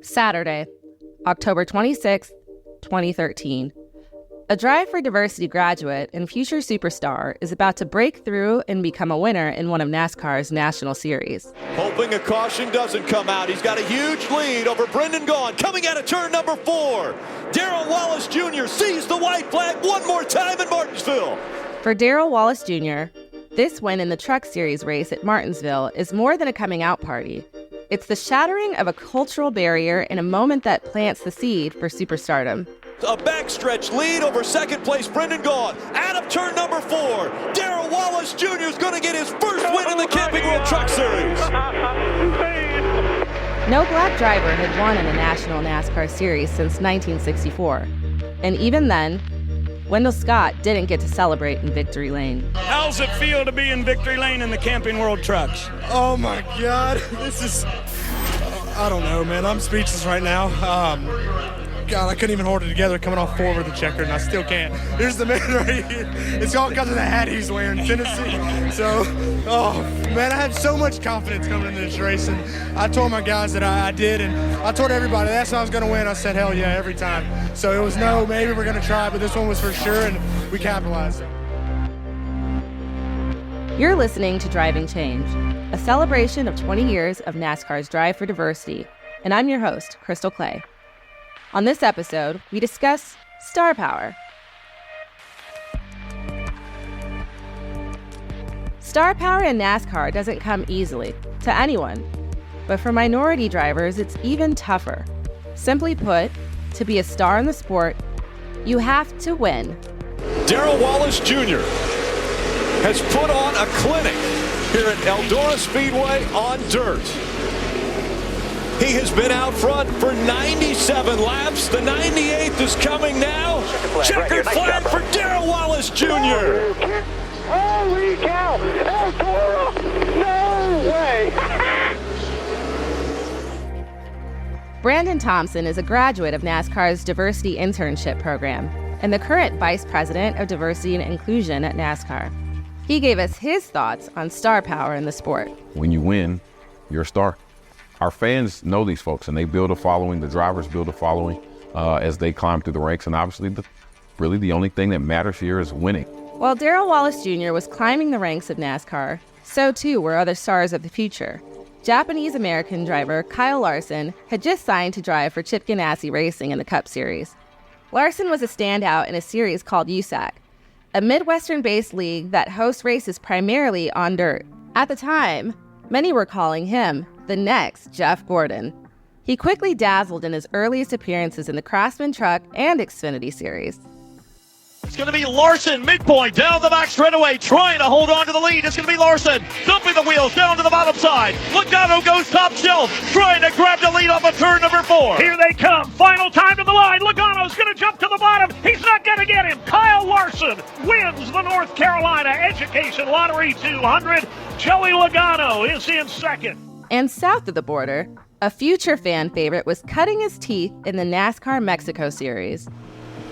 Saturday, October 26, 2013. A Drive for Diversity graduate and future superstar is about to break through and become a winner in one of NASCAR's national series. Hoping a caution doesn't come out. He's got a huge lead over Brendan Gaughan coming out of turn number 4. Darrell Wallace Jr. sees the white flag one more time in Martinsville. For Darrell Wallace Jr., this win in the Truck Series race at Martinsville is more than a coming out party. It's the shattering of a cultural barrier in a moment that plants the seed for superstardom. A backstretch lead over second place Brendan Gaughan. Out of turn number 4, Darrell Wallace Jr. is going to get his first win in the Camping World Truck Series. No black driver had won in a national NASCAR series since 1964. And even then, Wendell Scott didn't get to celebrate in Victory Lane. How's it feel to be in Victory Lane in the Camping World Trucks? Oh my God, this is, I don't know, man. I'm speechless right now. God, I couldn't even hold it together coming off 4 over the checker, and I still can't. There's the man right here. It's all because of the hat he's wearing, Tennessee. So, oh, man, I had so much confidence coming into this race, and I told my guys that I did, and I told everybody that's how I was going to win. I said, hell yeah, every time. So it was no, maybe we're going to try, but this one was for sure, and we capitalized. You're listening to Driving Change, a celebration of 20 years of NASCAR's Drive for Diversity, and I'm your host, Crystal Clay. On this episode, we discuss star power. Star power in NASCAR doesn't come easily to anyone, but for minority drivers, it's even tougher. Simply put, to be a star in the sport, you have to win. Darrell Wallace Jr. has put on a clinic here at Eldora Speedway on dirt. He has been out front for 97 laps. The 98th is coming now. Checkered flag for Darrell Wallace Jr. Holy cow! Eldora! No way! Brandon Thompson is a graduate of NASCAR's Diversity Internship Program and the current Vice President of Diversity and Inclusion at NASCAR. He gave us his thoughts on star power in the sport. When you win, you're a star. Our fans know these folks, and they build a following. The drivers build a following as they climb through the ranks. And obviously, really the only thing that matters here is winning. While Darrell Wallace Jr. was climbing the ranks of NASCAR, so too were other stars of the future. Japanese-American driver Kyle Larson had just signed to drive for Chip Ganassi Racing in the Cup Series. Larson was a standout in a series called USAC, a Midwestern-based league that hosts races primarily on dirt. At the time, many were calling him the next Jeff Gordon. He quickly dazzled in his earliest appearances in the Craftsman Truck and Xfinity series. It's going to be Larson, midpoint, down the back straightaway, trying to hold on to the lead. It's going to be Larson, dumping the wheels down to the bottom side. Logano goes top shelf, trying to grab the lead off of turn number 4. Here they come, final time to the line. Logano's going to jump to the bottom. He's not going to get him. Kyle Larson wins the North Carolina Education Lottery 200. Joey Logano is in second. And south of the border, a future fan favorite was cutting his teeth in the NASCAR Mexico Series.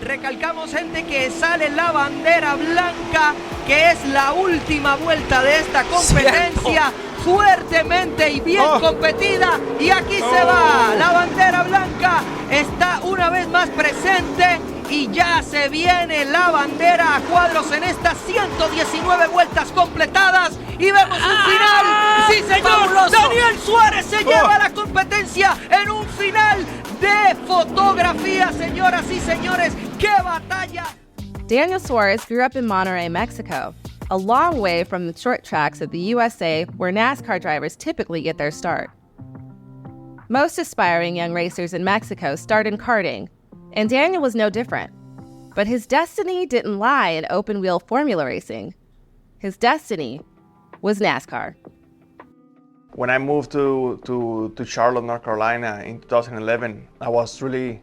Recalcamos, gente, que sale la bandera blanca, que es la última vuelta de esta competencia, fuertemente y bien competida, y aquí se va, la bandera blanca está una vez más presente, y ya se viene la bandera a cuadros en estas 119 vueltas completadas, y vemos un final, sí señor, fabuloso. Daniel Suarez se lleva la competencia en un final de fotografía, señoras y señores. ¡Qué batalla! Daniel Suarez grew up in Monterrey, Mexico, a long way from the short tracks of the USA where NASCAR drivers typically get their start. Most aspiring young racers in Mexico start in karting, and Daniel was no different. But his destiny didn't lie in open-wheel formula racing. His destiny was NASCAR. When I moved to Charlotte, North Carolina in 2011, I was really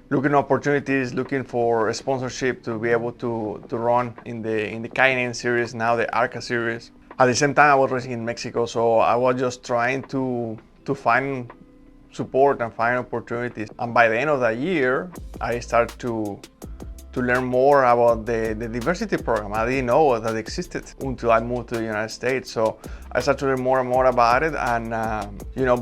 looking at opportunities, looking for a sponsorship to be able to run in the Cayenne series, now the ARCA series. At the same time, I was racing in Mexico, so I was just trying to find support and find opportunities. And by the end of the year, I started to learn more about the diversity program. I didn't know that existed until I moved to the United States. So I started to learn more and more about it. And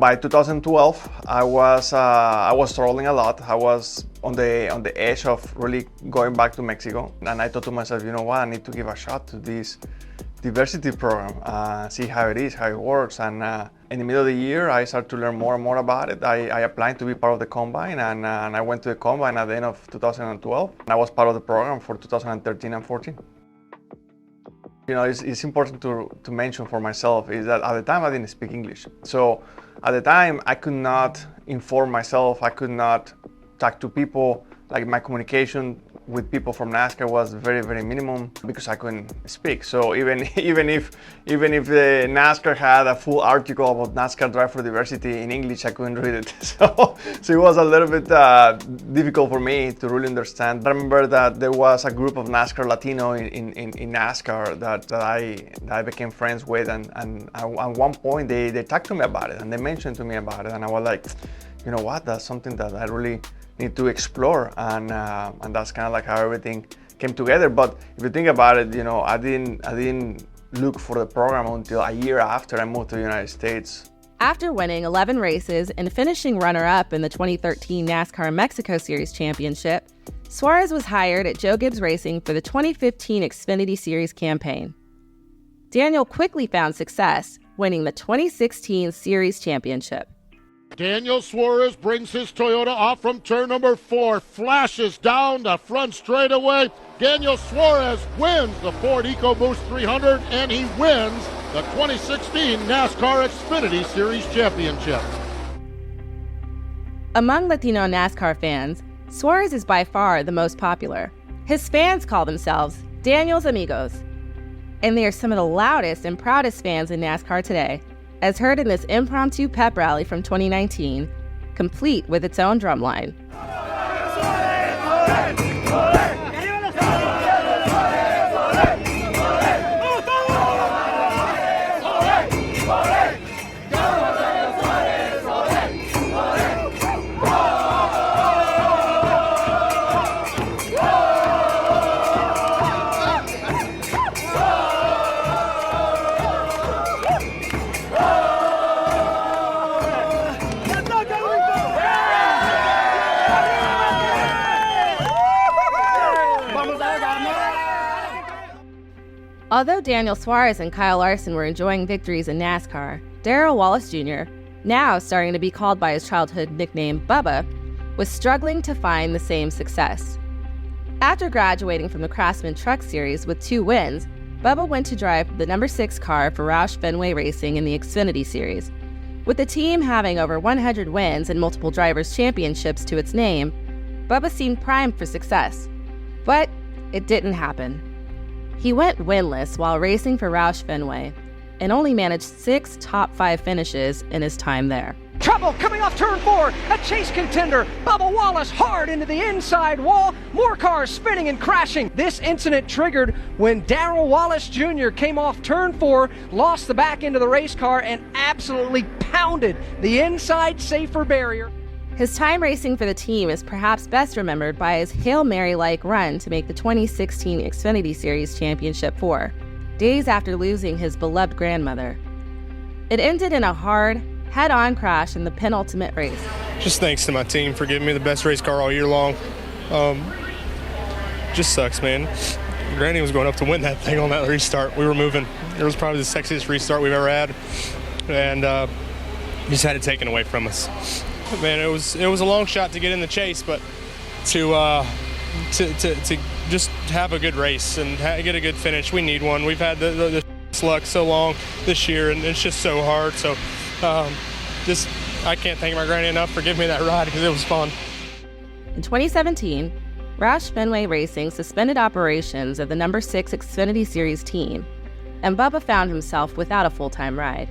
by 2012, I was traveling a lot. I was on the edge of really going back to Mexico. And I thought to myself, you know what, I need to give a shot to this diversity program, see how it is, how it works. And in the middle of the year, I started to learn more and more about it. I applied to be part of the Combine, and I went to the Combine at the end of 2012. And I was part of the program for 2013 and 14. It's important to mention for myself is that at the time I didn't speak English. So at the time I could not inform myself, I could not talk to people. Like my communication with people from NASCAR was very, very minimum because I couldn't speak. So even if the NASCAR had a full article about NASCAR Drive for Diversity in English, I couldn't read it. So it was a little bit difficult for me to really understand. I remember that there was a group of NASCAR Latino in NASCAR that I became friends with, and at one point they talked to me about it and they mentioned to me about it, and I was like, you know what, that's something that I really need to explore, and that's kind of like how everything came together. But if you think about it, I didn't look for the program until a year after I moved to the United States. After winning 11 races and finishing runner-up in the 2013 NASCAR Mexico Series Championship, Suarez was hired at Joe Gibbs Racing for the 2015 Xfinity Series campaign. Daniel quickly found success, winning the 2016 Series Championship. Daniel Suarez brings his Toyota off from turn number 4, flashes down the front straightaway. Daniel Suarez wins the Ford EcoBoost 300, and he wins the 2016 NASCAR Xfinity Series Championship. Among Latino NASCAR fans, Suarez is by far the most popular. His fans call themselves Daniel's Amigos, and they are some of the loudest and proudest fans in NASCAR today, as heard in this impromptu pep rally from 2019, complete with its own drumline. Although Daniel Suarez and Kyle Larson were enjoying victories in NASCAR, Darrell Wallace Jr., now starting to be called by his childhood nickname Bubba, was struggling to find the same success. After graduating from the Craftsman Truck Series with 2 wins, Bubba went to drive the number 6 car for Roush Fenway Racing in the Xfinity Series. With the team having over 100 wins and multiple drivers' championships to its name, Bubba seemed primed for success. But it didn't happen. He went winless while racing for Roush Fenway and only managed 6 top 5 finishes in his time there. Trouble coming off turn 4, a chase contender. Bubba Wallace hard into the inside wall. More cars spinning and crashing. This incident triggered when Darrell Wallace Jr. came off turn 4, lost the back end of the race car, and absolutely pounded the inside safer barrier. His time racing for the team is perhaps best remembered by his Hail Mary-like run to make the 2016 Xfinity Series Championship 4, days after losing his beloved grandmother. It ended in a hard, head-on crash in the penultimate race. Just thanks to my team for giving me the best race car all year long. Just sucks, man. Granny was going up to win that thing on that restart. We were moving. It was probably the sexiest restart we've ever had, and just had it taken away from us. Man, it was a long shot to get in the chase, but to just have a good race and get a good finish, we need one. We've had the luck so long this year, and it's just so hard. So, I can't thank my granny enough for giving me that ride because it was fun. In 2017, Roush Fenway Racing suspended operations of the number 6 Xfinity Series team, and Bubba found himself without a full-time ride.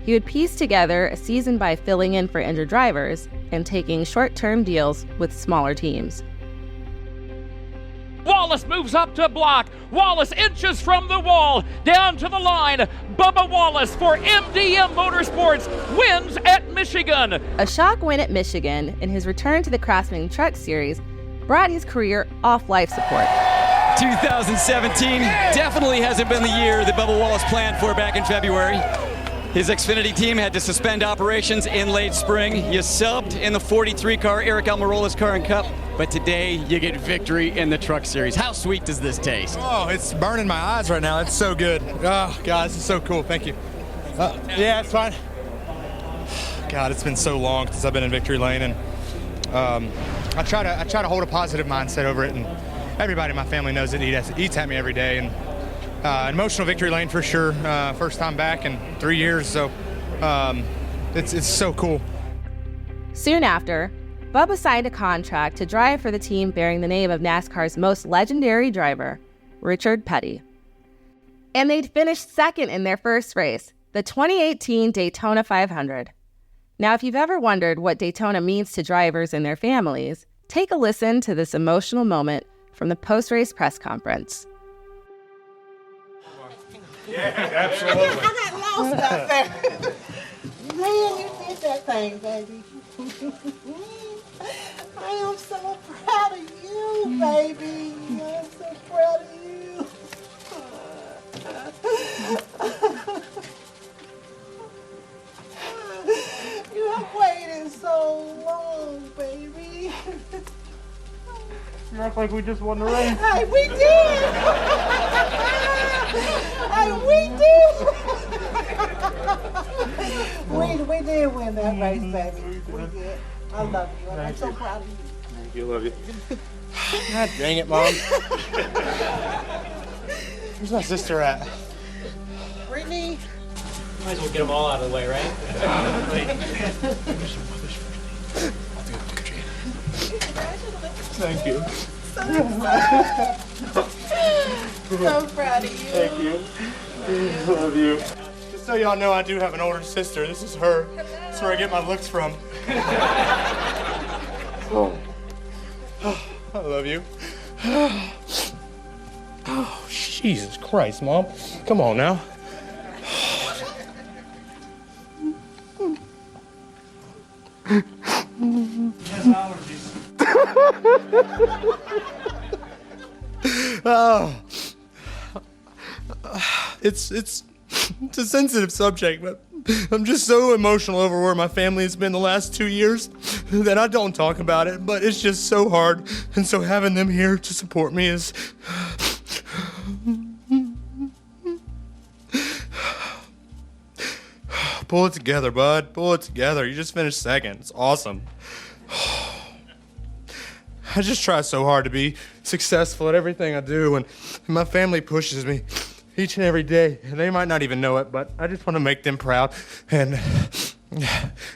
He would piece together a season by filling in for injured drivers and taking short-term deals with smaller teams. Wallace moves up to block. Wallace inches from the wall, down to the line. Bubba Wallace for MDM Motorsports wins at Michigan. A shock win at Michigan and his return to the Craftsman Truck Series brought his career off life support. 2017 definitely hasn't been the year that Bubba Wallace planned for back in February. His Xfinity team had to suspend operations in late spring. You subbed in the 43 car, Eric Almirola's car and Cup, but today you get victory in the Truck Series. How sweet does this taste? Oh, it's burning my eyes right now. It's so good. Oh, God, this is so cool. Thank you. Yeah, it's fine. God, it's been so long since I've been in victory lane, and I try to hold a positive mindset over it, and everybody in my family knows it eats at me every day, and emotional victory lane for sure. First time back in 3 years, so it's so cool. Soon after, Bubba signed a contract to drive for the team bearing the name of NASCAR's most legendary driver, Richard Petty. And they'd finished second in their first race, the 2018 Daytona 500. Now, if you've ever wondered what Daytona means to drivers and their families, take a listen to this emotional moment from the post-race press conference. Yeah, absolutely. I got lost out there. Man, you did that thing, baby. I am so proud of you, baby. I'm so proud of you. You have waited so long, baby. You act like we just won the race. Hey, we did! Hey, we did! We did win that race, baby. We did. I love you. I'm so proud of you. Thank you. Love you. God dang it, Mom. Where's my sister at? Brittany. Might as well get them all out of the way, right? Thank you. So proud of you. Thank you. Love you. Just so y'all know, I do have an older sister. This is her. That's where I get my looks from. Oh, I love you. Oh, Jesus Christ, Mom. Come on now. Oh, it's a sensitive subject, but I'm just so emotional over where my family has been the last 2 years that I don't talk about it, but it's just so hard, and so having them here to support me is... Pull it together, bud. Pull it together. You just finished second. It's awesome. I just try so hard to be successful at everything I do, and my family pushes me each and every day. And they might not even know it, but I just want to make them proud. And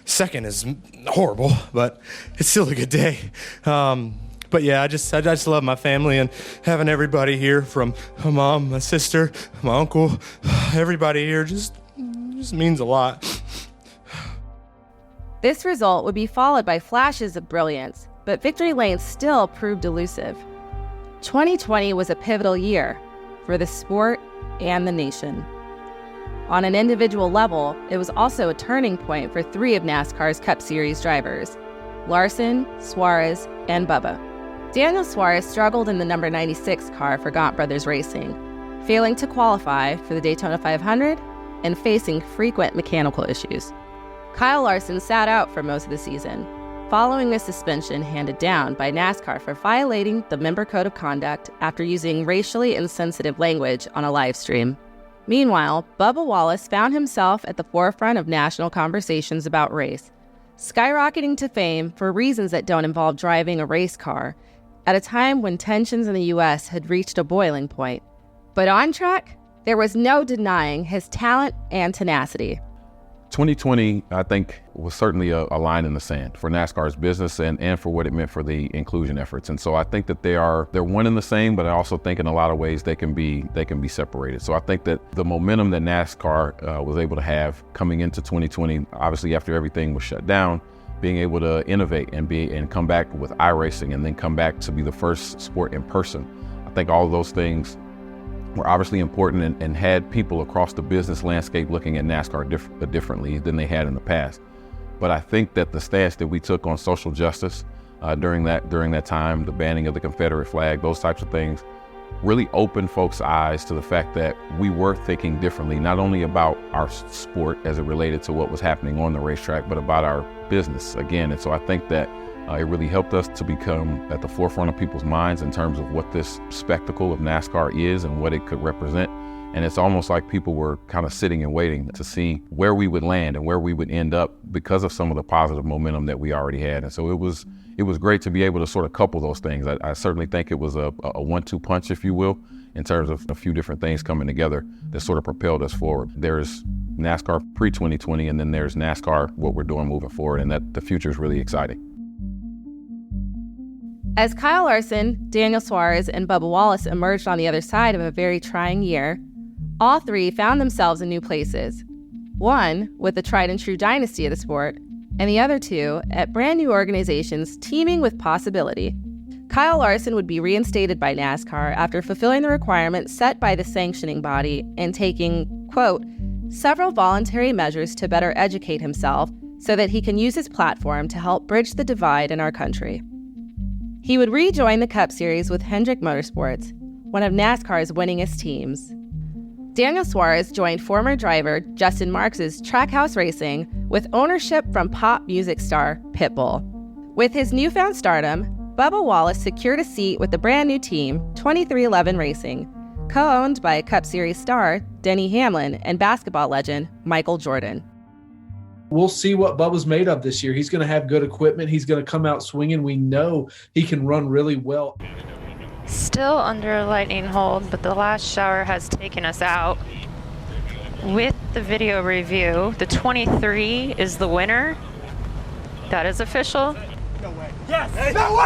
second is horrible, but it's still a good day. But yeah, I just love my family, and having everybody here, from my mom, my sister, my uncle, everybody here just means a lot. This result would be followed by flashes of brilliance, but victory lane still proved elusive. 2020 was a pivotal year for the sport and the nation. On an individual level, it was also a turning point for 3 of NASCAR's Cup Series drivers, Larson, Suarez, and Bubba. Daniel Suarez struggled in the number 96 car for Gaunt Brothers Racing, failing to qualify for the Daytona 500 and facing frequent mechanical issues. Kyle Larson sat out for most of the season, following a suspension handed down by NASCAR for violating the member code of conduct after using racially insensitive language on a live stream. Meanwhile, Bubba Wallace found himself at the forefront of national conversations about race, skyrocketing to fame for reasons that don't involve driving a race car, at a time when tensions in the U.S. had reached a boiling point. But on track, there was no denying his talent and tenacity. 2020, I think, was certainly a line in the sand for NASCAR's business and for what it meant for the inclusion efforts. And so I think that they're one and the same, but I also think in a lot of ways they can be separated. So I think that the momentum that NASCAR was able to have coming into 2020, obviously after everything was shut down, being able to innovate and come back with iRacing and then come back to be the first sport in person. I think all of those things were obviously important and had people across the business landscape looking at NASCAR differently than they had in the past. But I think that the stance that we took on social justice, during that time, the banning of the Confederate flag, those types of things really opened folks' eyes to the fact that we were thinking differently, not only about our sport as it related to what was happening on the racetrack, but about our business again. And so I think that it really helped us to become at the forefront of people's minds in terms of what this spectacle of NASCAR is and what it could represent. And it's almost like people were kind of sitting and waiting to see where we would land and where we would end up because of some of the positive momentum that we already had. And so it was great to be able to sort of couple those things. I certainly think it was a 1-2 punch, if you will, in terms of a few different things coming together that sort of propelled us forward. There's NASCAR pre-2020, and then there's NASCAR, what we're doing moving forward, and that the future is really exciting. As Kyle Larson, Daniel Suarez, and Bubba Wallace emerged on the other side of a very trying year, all three found themselves in new places. One with the tried and true dynasty of the sport, and the other two at brand new organizations teeming with possibility. Kyle Larson would be reinstated by NASCAR after fulfilling the requirements set by the sanctioning body and taking, quote, several voluntary measures to better educate himself so that he can use his platform to help bridge the divide in our country. He would rejoin the Cup Series with Hendrick Motorsports, one of NASCAR's winningest teams. Daniel Suarez joined former driver Justin Marks' Trackhouse Racing with ownership from pop music star Pitbull. With his newfound stardom, Bubba Wallace secured a seat with the brand new team, 2311 Racing, co-owned by Cup Series star Denny Hamlin and basketball legend Michael Jordan. We'll see what Bubba's made of this year. He's going to have good equipment. He's going to come out swinging. We know he can run really well. Still under a lightning hold, but the last shower has taken us out. With the video review, the 23 is the winner. That is official. No way. Yes! No way!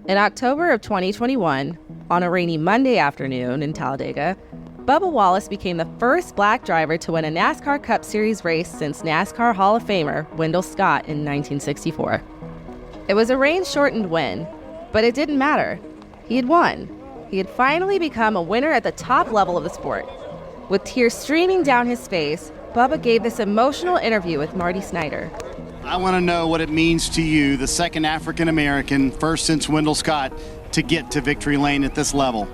In October of 2021, on a rainy Monday afternoon in Talladega, Bubba Wallace became the first black driver to win a NASCAR Cup Series race since NASCAR Hall of Famer Wendell Scott in 1964. It was a rain-shortened win, but it didn't matter. He had won. He had finally become a winner at the top level of the sport. With tears streaming down his face, Bubba gave this emotional interview with Marty Snyder. I want to know what it means to you, the second African-American, first since Wendell Scott, to get to victory lane at this level.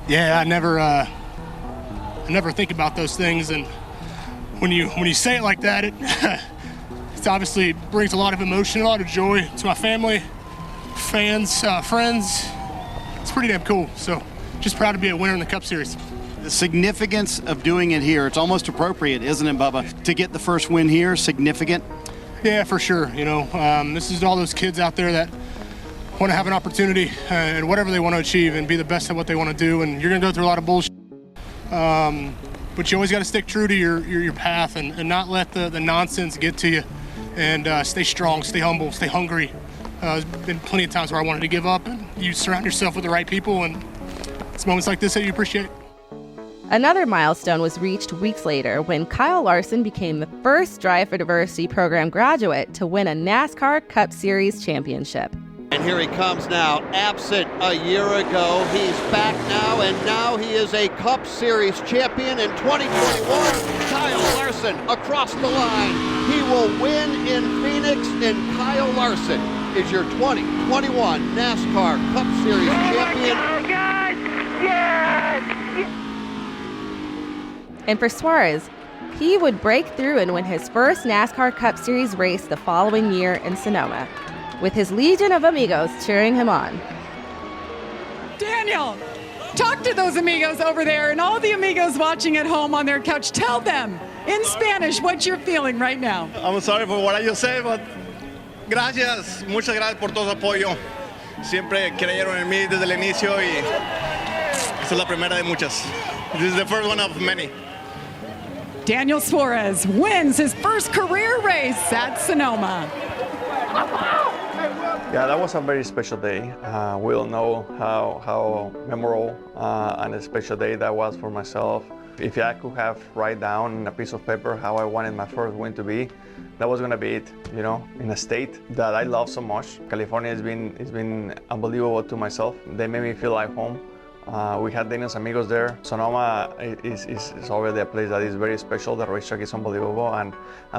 Yeah, I never think about those things, and when you say it like that, it obviously brings a lot of emotion, a lot of joy to my family, fans, friends. It's pretty damn cool. So just proud to be a winner in the Cup Series. The significance of doing it here, it's almost appropriate, isn't it, Bubba? To get the first win here, significant? Yeah, for sure. You know, this is all those kids out there that want to have an opportunity and whatever they want to achieve and be the best at what they want to do. And you're going to go through a lot of bullshit. But you always got to stick true to your path and not let the nonsense get to you. And stay strong, stay humble, stay hungry. There's been plenty of times where I wanted to give up, and you surround yourself with the right people, and it's moments like this that you appreciate. Another milestone was reached weeks later when Kyle Larson became the first Drive for Diversity program graduate to win a NASCAR Cup Series championship. And here he comes now, absent a year ago. He's back now, and now he is a Cup Series champion in 2021. Kyle Larson across the line. He will win in Phoenix, and Kyle Larson is your 2021 NASCAR Cup Series champion. And for Suarez, he would break through and win his first NASCAR Cup Series race the following year in Sonoma, with his legion of amigos cheering him on. Daniel, talk to those amigos over there and all the amigos watching at home on their couch. Tell them in Spanish what you're feeling right now. I'm sorry for what I just said, but gracias, muchas gracias por todo su apoyo. Siempre creyeron en mí desde el inicio y esta es la primera de muchas. This is the first one of many. Daniel Suarez wins his first career race at Sonoma. Yeah, that was a very special day. We all know how memorable and a special day that was for myself, If I could have write down on a piece of paper how I wanted my first win to be, that was gonna be it, you know, in a state that I love so much. California has been unbelievable to myself. They made me feel like home. We had Daniel's Amigos there. Sonoma is already a place that is very special. The racetrack is unbelievable, and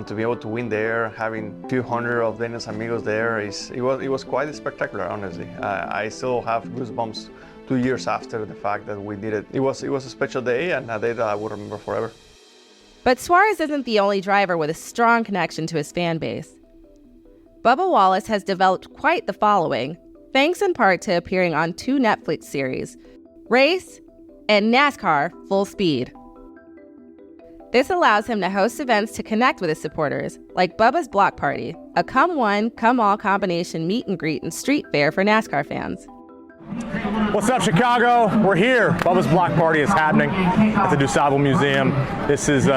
to be able to win there, having a few hundred of Daniel's Amigos there, it was quite spectacular, honestly. I still have goosebumps 2 years after the fact that we did it. It was a special day, and a day that I will remember forever. But Suarez isn't the only driver with a strong connection to his fan base. Bubba Wallace has developed quite the following, thanks in part to appearing on 2 Netflix series, Race and NASCAR Full Speed. This allows him to host events to connect with his supporters, like Bubba's Block Party, a come-one, come-all combination meet and greet and street fair for NASCAR fans. What's up, Chicago? We're here. Bubba's Block Party is happening at the DuSable Museum. This is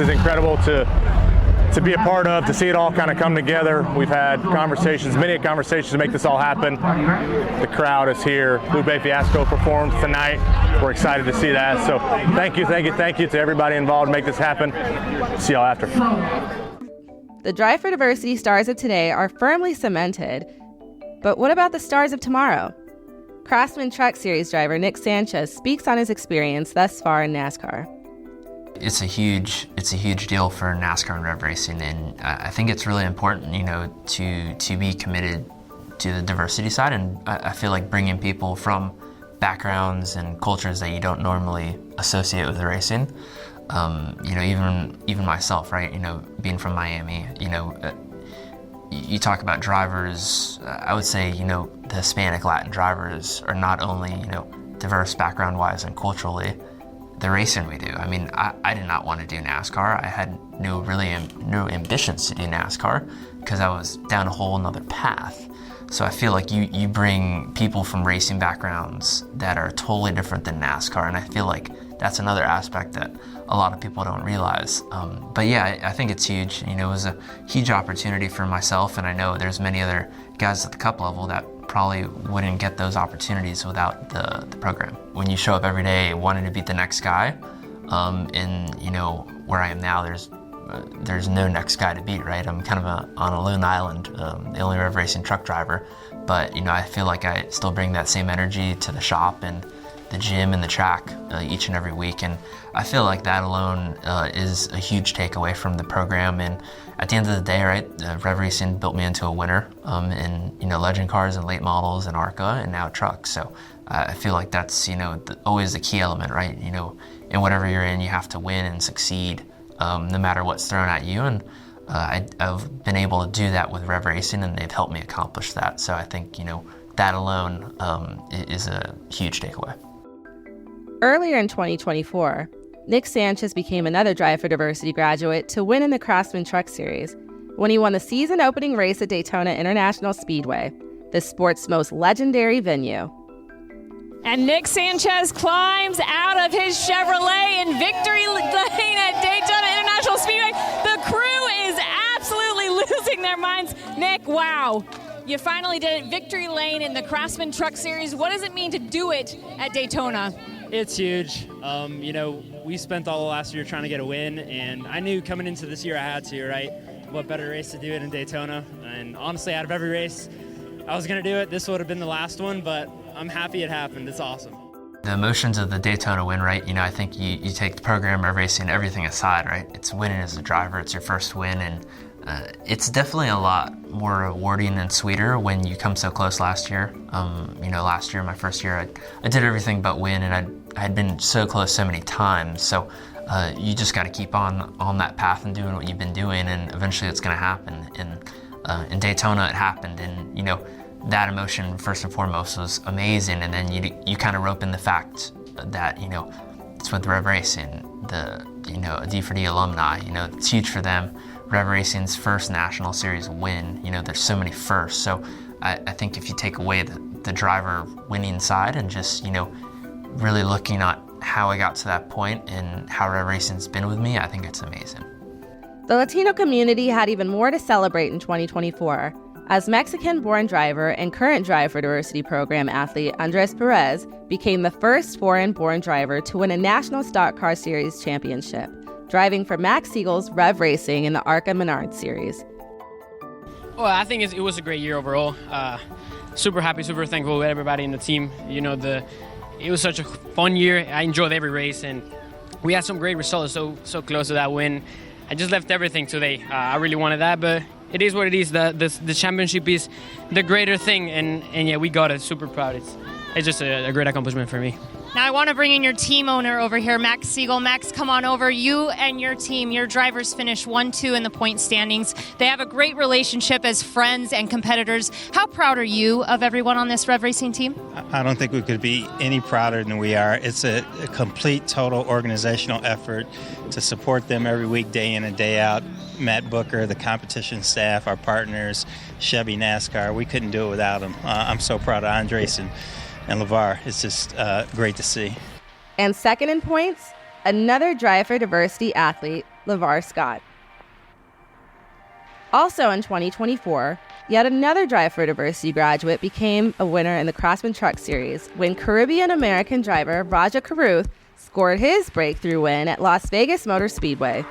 incredible to be a part of, to see it all kind of come together. We've had many conversations to make this all happen. The crowd is here. Lupe Fiasco performed tonight. We're excited to see that. So thank you to everybody involved to make this happen. See y'all after. The Drive for Diversity stars of today are firmly cemented. But what about the stars of tomorrow? Craftsman Truck Series driver Nick Sanchez speaks on his experience thus far in NASCAR. It's a huge deal for NASCAR and rev racing, and I think it's really important, you know, to be committed to the diversity side. And I feel like bringing people from backgrounds and cultures that you don't normally associate with racing. You know, even myself, right? You know, being from Miami, you know. You talk about drivers, I would say, you know, the Hispanic Latin drivers are not only, you know, diverse background-wise and culturally, the racing we do. I mean, I did not want to do NASCAR. I had no ambitions to do NASCAR because I was down a whole nother path. So I feel like you bring people from racing backgrounds that are totally different than NASCAR, and I feel like that's another aspect that a lot of people don't realize. But yeah, I think it's huge. You know, it was a huge opportunity for myself, and I know there's many other guys at the Cup level that probably wouldn't get those opportunities without the program. When you show up every day wanting to beat the next guy, and you know, where I am now, there's no next guy to beat, right? I'm kind of on a lone island, the only rev racing truck driver, but you know, I feel like I still bring that same energy to the shop and the gym and the track each and every week, and I feel like that alone is a huge takeaway from the program. And at the end of the day, right, rev racing built me into a winner in, you know, legend cars and late models and ARCA and now trucks. So I feel like that's, you know, always the key element, right? You know, in whatever you're in, you have to win and succeed no matter what's thrown at you. And I've been able to do that with rev racing, and they've helped me accomplish that. So I think, you know, that alone is a huge takeaway. Earlier in 2024, Nick Sanchez became another Drive for Diversity graduate to win in the Craftsman Truck Series when he won the season-opening race at Daytona International Speedway, the sport's most legendary venue. And Nick Sanchez climbs out of his Chevrolet in victory lane at Daytona International Speedway. The crew is absolutely losing their minds. Nick, wow. You finally did it. Victory lane in the Craftsman Truck Series. What does it mean to do it at Daytona? It's huge. You know, we spent all the last year trying to get a win, and I knew coming into this year I had to, right? What better race to do it in Daytona? And honestly, out of every race I was going to do it, this would have been the last one, but I'm happy it happened. It's awesome. The emotions of the Daytona win, right? You know, I think you take the program of racing, everything aside, right? It's winning as a driver. It's your first win, and it's definitely a lot more rewarding and sweeter when you come so close last year. You know, last year, my first year, I did everything but win, and I had been so close so many times. So you just got to keep on that path and doing what you've been doing, and eventually it's going to happen. And in Daytona, it happened, and you know, that emotion first and foremost was amazing. And then you kind of rope in the fact that, you know, it's with Rev Racing, the, you know, D4D alumni, you know, it's huge for them. Rev Racing's first national series win, you know, there's so many firsts. So I think if you take away the driver winning side and just, you know, really looking at how I got to that point and how Rev Racing's been with me, I think it's amazing. The Latino community had even more to celebrate in 2024 as Mexican-born driver and current Drive for Diversity program athlete Andres Perez became the first foreign-born driver to win a national stock car series championship, driving for Max Siegel's Rev Racing in the ARCA Menard series. Well, I think it was a great year overall. Super happy, super thankful with everybody in the team. You know, it was such a fun year. I enjoyed every race, and we had some great results, so close to that win. I just left everything today. I really wanted that, but it is what it is. The championship is the greater thing, and yeah, we got it. Super proud. It's just a great accomplishment for me. Now I want to bring in your team owner over here, Max Siegel. Max, come on over. You and your team, your drivers finished 1-2 in the point standings. They have a great relationship as friends and competitors. How proud are you of everyone on this Rev Racing team? I don't think we could be any prouder than we are. It's a complete, total organizational effort to support them every week, day in and day out. Matt Booker, the competition staff, our partners, Chevy NASCAR. We couldn't do it without them. I'm so proud of Andres and LeVar. It's just great to see. And second in points, another Drive for Diversity athlete, LeVar Scott. Also in 2024, yet another Drive for Diversity graduate became a winner in the Craftsman Truck Series when Caribbean-American driver Raja Karuth scored his breakthrough win at Las Vegas Motor Speedway.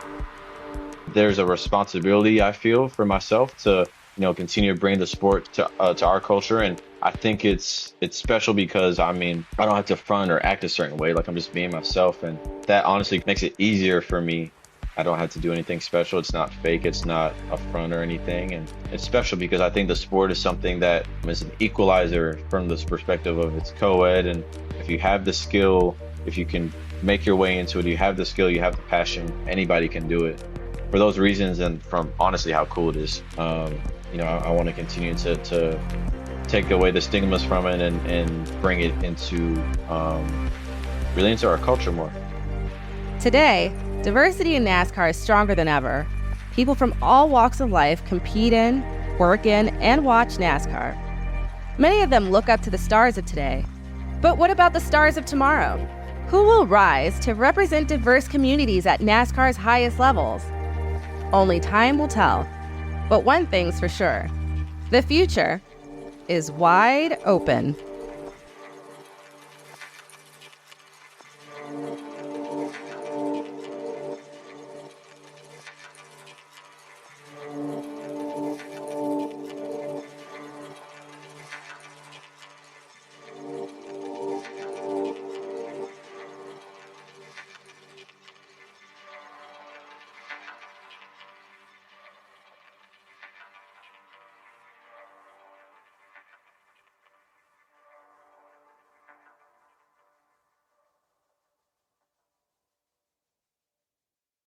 There's a responsibility, I feel, for myself to continue to bring the sport to our culture. And I think it's special because, I don't have to front or act a certain way. Like, I'm just being myself. And that honestly makes it easier for me. I don't have to do anything special. It's not fake. It's not a front or anything. And it's special because I think the sport is something that is an equalizer from this perspective of it's co-ed. And if you have the skill, if you can make your way into it, you have the skill, you have the passion, anybody can do it. For those reasons, and from honestly how cool it is, I want to continue to take away the stigmas from it and bring it into really into our culture more. Today, diversity in NASCAR is stronger than ever. People from all walks of life compete in, work in, and watch NASCAR. Many of them look up to the stars of today. But what about the stars of tomorrow? Who will rise to represent diverse communities at NASCAR's highest levels? Only time will tell. But one thing's for sure, the future is wide open.